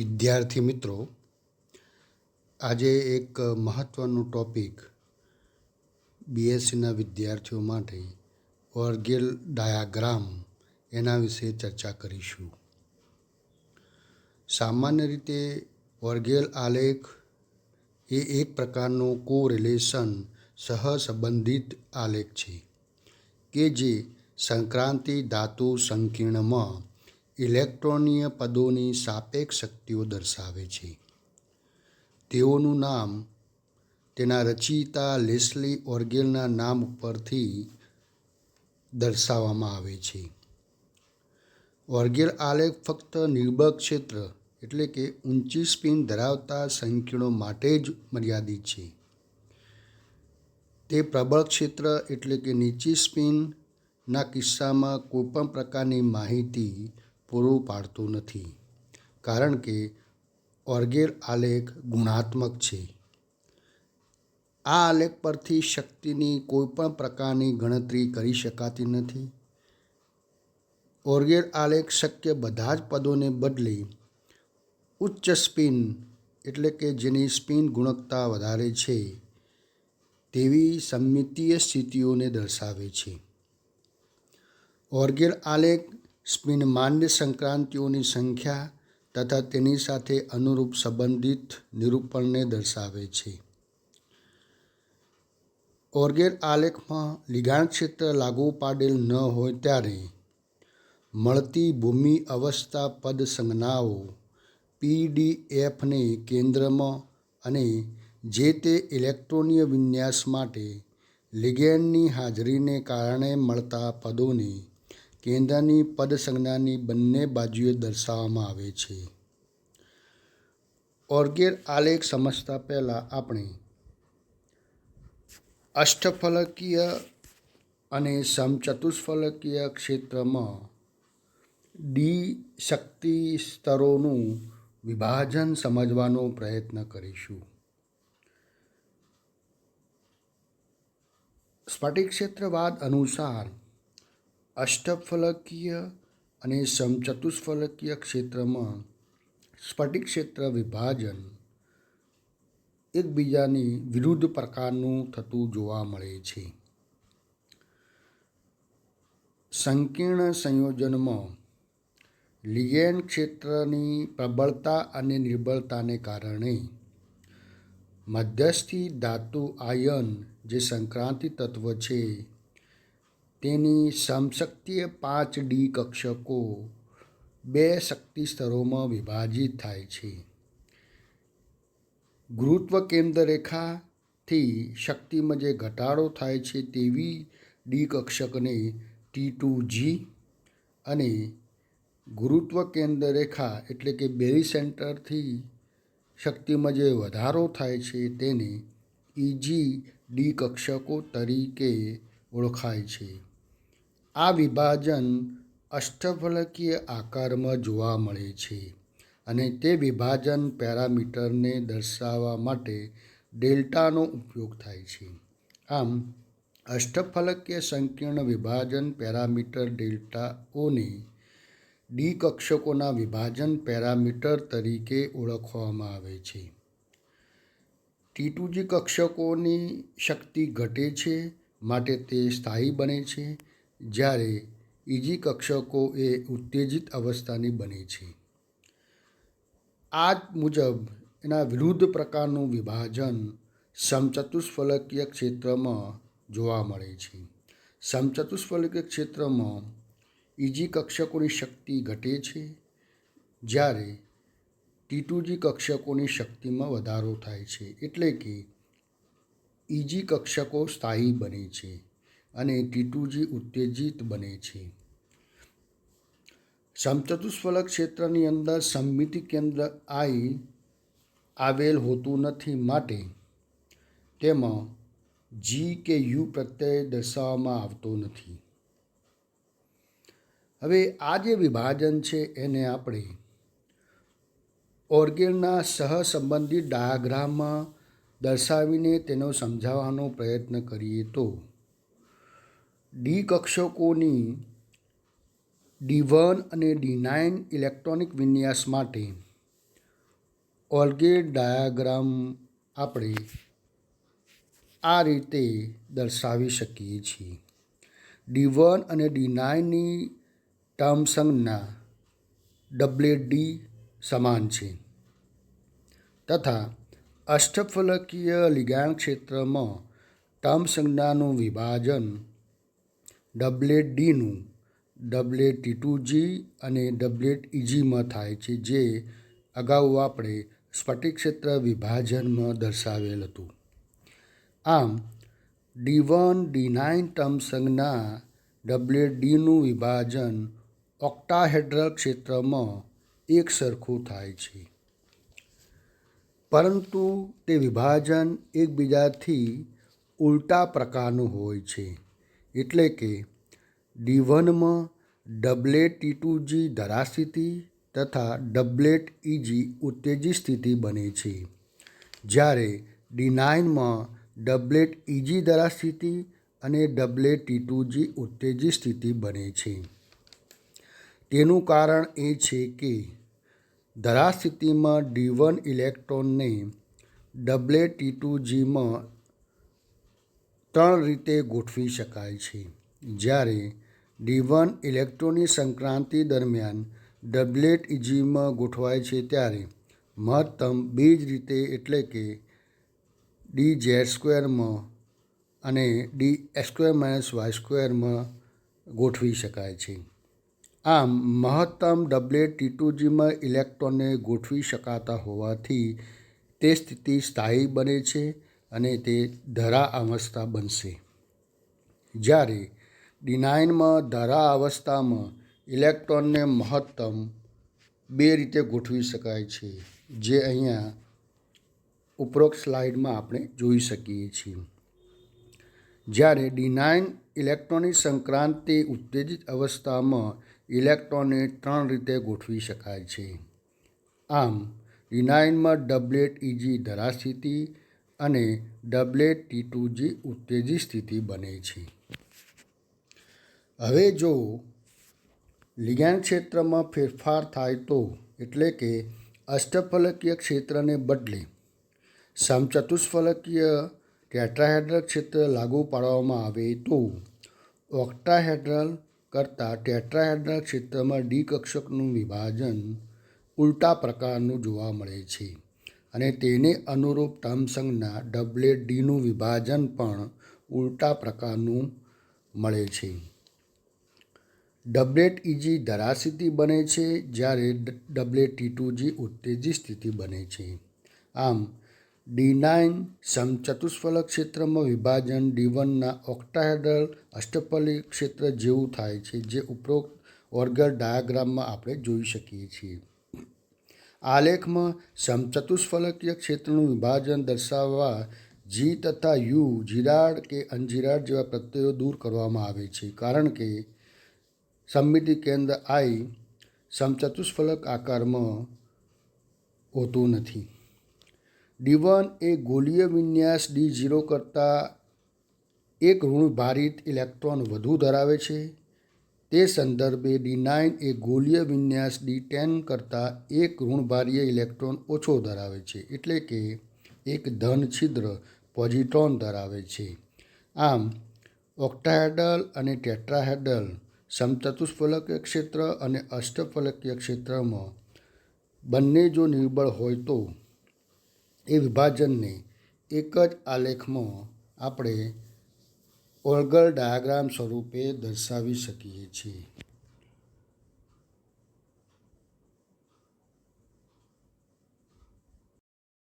વિદ્યાર્થી મિત્રો, આજે એક મહત્ત્વનું ટૉપિક બીએસસીના વિદ્યાર્થીઓ માટે ઓર્ગેલ ડાયાગ્રામ એના વિશે ચર્ચા કરીશું. સામાન્ય રીતે ઓર્ગેલ આલેખ એ એક પ્રકારનો કોરિલેશન સહસંબંધિત આલેખ છે કે જે સંક્રાંતિ ધાતુ સંકીર્ણમાં ઇલેક્ટ્રોનીય પદોની સાપેક્ષ શક્તિઓ દર્શાવે છે. તેઓનું નામ તેના રચયિતા લેસ્લી ઓર્ગેલના નામ ઉપરથી દર્શાવવામાં આવે છે. ઓર્ગેલ આલેખ ફક્ત નિર્બળ ક્ષેત્ર એટલે કે ઊંચી સ્પિન ધરાવતા સંકીર્ણો માટે જ મર્યાદિત છે. તે પ્રબળ ક્ષેત્ર એટલે કે નીચી સ્પિનના કિસ્સામાં કોઈપણ પ્રકારની માહિતી પૂરું પાડતું નથી, કારણ કે ઓર્ગેલ આલેખ ગુણાત્મક છે. આ આલેખ પરથી શક્તિની કોઈપણ પ્રકારની ગણતરી કરી શકાતી નથી. ઓર્ગેલ આલેખ શક્ય બધા જ પદોને બદલે ઉચ્ચ સ્પિન એટલે કે જેની સ્પિન ગુણકતા વધારે છે તેવી સમમિતીય સ્થિતિઓને દર્શાવે છે. ઓર્ગેલ આલેખ સ્પિનમાન્ય સંક્રાંતિઓની સંખ્યા તથા તેની સાથે અનુરૂપ સંબંધિત નિરૂપણને દર્શાવે છે. ઓર્ગેલ આલેખમાં લિગાન્ડ ક્ષેત્ર લાગુ પાડેલ ન હોય ત્યારે મળતી ભૂમિ અવસ્થા પદ સંજ્ઞાઓ પીડીએફને કેન્દ્રમાં અને જે તે ઇલેક્ટ્રોનીય વિન્યાસ માટે લિગેન્ડની હાજરીને કારણે મળતા પદોને કેન્દ્રની પદ સંજ્ઞાની બંને બાજુએ દર્શાવવામાં આવે છે. ઓર્ગેલ આલેખ સમજતા પહેલાં આપણે અષ્ટફલકીય અને સમચતુષ્ફલકીય ક્ષેત્રમાં ડી શક્તિ સ્તરોનું વિભાજન સમજવાનો પ્રયત્ન કરીશું. સ્ફટિક ક્ષેત્રવાદ અનુસાર અષ્ટફલકીય અને સમચતુષ્ફલકીય ક્ષેત્રમાં સ્ફટિક ક્ષેત્ર વિભાજન એકબીજાની વિરુદ્ધ પ્રકારનું થતું જોવા મળે છે. સંકીર્ણ સંયોજનમાં લિગેન્ડ ક્ષેત્રની પ્રબળતા અને નિર્બળતાને કારણે મધ્યસ્થી ધાતુ આયન જે સંક્રાંતિ તત્વ છે તેની સમશક્તિએ 5D કક્ષકો 2 શક્તિ સ્તરોમાં વિભાજિત થાય છે. ગુરુત્વ કેન્દ્ર રેખાથી શક્તિમાં જે ઘટાડો થાય છે તેવી ડી કક્ષકને T2G અને ગુરુત્વ કેન્દ્ર રેખા એટલે કે બેરી સેન્ટરથી શક્તિમાં જે વધારો થાય છે તેને EG ડી કક્ષકો તરીકે ઓળખાય છે. આ વિભાજન અષ્ટફલકીય આકારમાં જોવા મળે છે અને તે વિભાજન પેરામીટરને દર્શાવવા માટે ડેલ્ટાનો ઉપયોગ થાય છે. આમ અષ્ટફલકીય સંકીર્ણ વિભાજન પેરામીટર ડેલ્ટાઓને ડી કક્ષકોના વિભાજન પેરામીટર તરીકે ઓળખવામાં આવે છે. T2G કક્ષકોની શક્તિ ઘટે છે માટે તે સ્થાયી બને છે, જ્યારે EG કક્ષકો એ ઉત્તેજિત અવસ્થાની બને છે. આ મુજબ એના વિરુદ્ધ પ્રકારનું વિભાજન સમચતુષ્ફલકીય ક્ષેત્રમાં જોવા મળે છે. સમચતુષ્ફલકીય ક્ષેત્રમાં EG કક્ષકોની શક્તિ ઘટે છે, જ્યારે T2G કક્ષકોની શક્તિમાં વધારો થાય છે, એટલે કે EG કક્ષકો સ્થાયી બને છે અને T2G ઉત્તેજિત બને છે. સમચતુષ્ફલક ક્ષેત્રની અંદર સમમિતિ કેન્દ્ર I આવેલ હોતું નથી, માટે તેમાં G કે U પ્રત્યય દર્શાવવામાં આવતો નથી. હવે આ જે વિભાજન છે એને આપણે ઓર્ગેલના સહસંબંધિત ડાયાગ્રામમાં દર્શાવીને તેનો સમજાવવાનો પ્રયત્ન કરીએ તો ડી કક્ષકોની D1 અને D9 ઇલેક્ટ્રોનિક વિન્યાસ માટે ઓલ્ગેર ડાયાગ્રામ આપણે આ રીતે દર્શાવી શકીએ છીએ. D1 અને D9ની ટર્મ સંજ્ઞા ડબલેટ ડી સમાન છે તથા અષ્ટફલકીય લિગાન્ડ ક્ષેત્રમાં ટર્મ સંજ્ઞાનું વિભાજન ડબલેટ ડીનું ડબલેટ T2G અને ડબલેટ EGમાં થાય છે, જે અગાઉ આપણે સ્ફટિક ક્ષેત્ર વિભાજનમાં દર્શાવેલ હતું. આમ D1 D9 ટર્મ સંજ્ઞા ડબલેટ ડીનું વિભાજન ઓક્ટાહેડ્રલ ક્ષેત્રમાં એક સરખું થાય છે, પરંતુ તે વિભાજન એકબીજાથી ઉલટા પ્રકારનું હોય છે. એટલે કે D1માં ડબલેટ T2G ધરાસ્થિતિ તથા ડબલેટ EG ઉત્તેજિત સ્થિતિ બને છે, જ્યારે D9માં ડબલેટ EG ધરાસ્થિતિ અને ડબલેટ T2G ઉત્તેજિત સ્થિતિ બને છે. તેનું કારણ એ છે કે ધરાસ્થિતિમાં D1 ઇલેક્ટ્રોનને ડબલેટ T2Gમાં 3 રીતે ગોઠવી શકાય છે, જ્યારે D1 ઇલેક્ટ્રોનની સંક્રાંતિ દરમિયાન ડબલેટ EGમાં ગોઠવાય છે ત્યારે મહત્તમ 2 જ રીતે એટલે કે DZ² અને D² ગોઠવી શકાય છે. આમ મહત્તમ ડબલેટ T2Gમાં ઇલેક્ટ્રોનને ગોઠવી શકાતા હોવાથી તે સ્થિતિ સ્થાયી બને છે અને તે ધરા અવસ્થા બનશે, જ્યારે D9માં ધરા અવસ્થામાં ઇલેક્ટ્રોનને મહત્તમ 2 રીતે ગોઠવી શકાય છે, જે અહીંયા ઉપરોક્ત સ્લાઇડમાં આપણે જોઈ શકીએ છીએ. જ્યારે D9 ઇલેક્ટ્રોનની સંક્રાંતિ ઉત્તેજિત અવસ્થામાં ઇલેક્ટ્રોનને 3 રીતે ગોઠવી શકાય છે. આમ D9માં ડબલેટ EG ધરાસ્થિતિ અને ડબલેટ T2G ઉત્તેજિત સ્થિતિ બને છે. હવે જો લિગાન્ડ ક્ષેત્રમાં ફેરફાર થાય તો એટલે કે અષ્ટફલકીય ક્ષેત્રને બદલે સમચતુષ્ફલકીય ટેટ્રાહેડ્રલ ક્ષેત્ર લાગુ પાડવામાં આવે તો ઓક્ટાહેડ્રલ કરતાં ટેટ્રાહેડ્રલ ક્ષેત્રમાં ડી કક્ષકનું વિભાજન ઉલટા પ્રકારનું જોવા મળે છે અને તેને અનુરૂપ ટર્મ સંજ્ઞા ડબલેટ ડીનું વિભાજન પણ ઉલટા પ્રકારનું મળે છે. ડબલેટ EG ધરાસ્થિતિ બને છે, જ્યારે ડબલેટ T2G ઉત્તેજિત સ્થિતિ બને છે. આમ D9 સમચતુષ્ફલક ક્ષેત્રમાં વિભાજન D1ના ઓક્ટાહેડ્રલ અષ્ટફલક ક્ષેત્ર જેવું થાય છે, જે ઉપરોક્ત ઓર્ગલ ડાયાગ્રામમાં આપણે જોઈ શકીએ છીએ. આલેખમાં સમચતુષ્ફલકીય ક્ષેત્રનું વિભાજન દર્શાવવા G તથા U જીરાડ કે અનજીરાડ જેવા પ્રત્યયો દૂર કરવામાં આવે છે, કારણ કે સમમિતિ કેન્દ્ર I સમચતુષ્ફલક આકારમાં હોતું નથી. D1 એ ગોળીય વિન્યાસ D0 કરતાં એક ઋણભારિત ઇલેક્ટ્રોન વધુ ધરાવે છે. તે સંદર્ભે D9 એ ગોળીય વિન્યાસ D10 કરતાં એક ઋણભારીય ઇલેક્ટ્રોન ઓછો ધરાવે છે, એટલે કે એક ધન છિદ્ર પોઝિટ્રોન ધરાવે છે. આમ ઓક્ટાહેડ્રલ અને ટેટ્રાહેડ્રલ સમચતુષ્ફલકીય ક્ષેત્ર અને અષ્ટફલકીય ક્ષેત્રમાં બંને જો નિર્બળ હોય તો એ વિભાજનને એક જ આલેખમાં આપણે ઓર્ગલ ડાયાગ્રામ સ્વરૂપે દર્શાવી શકીએ છીએ.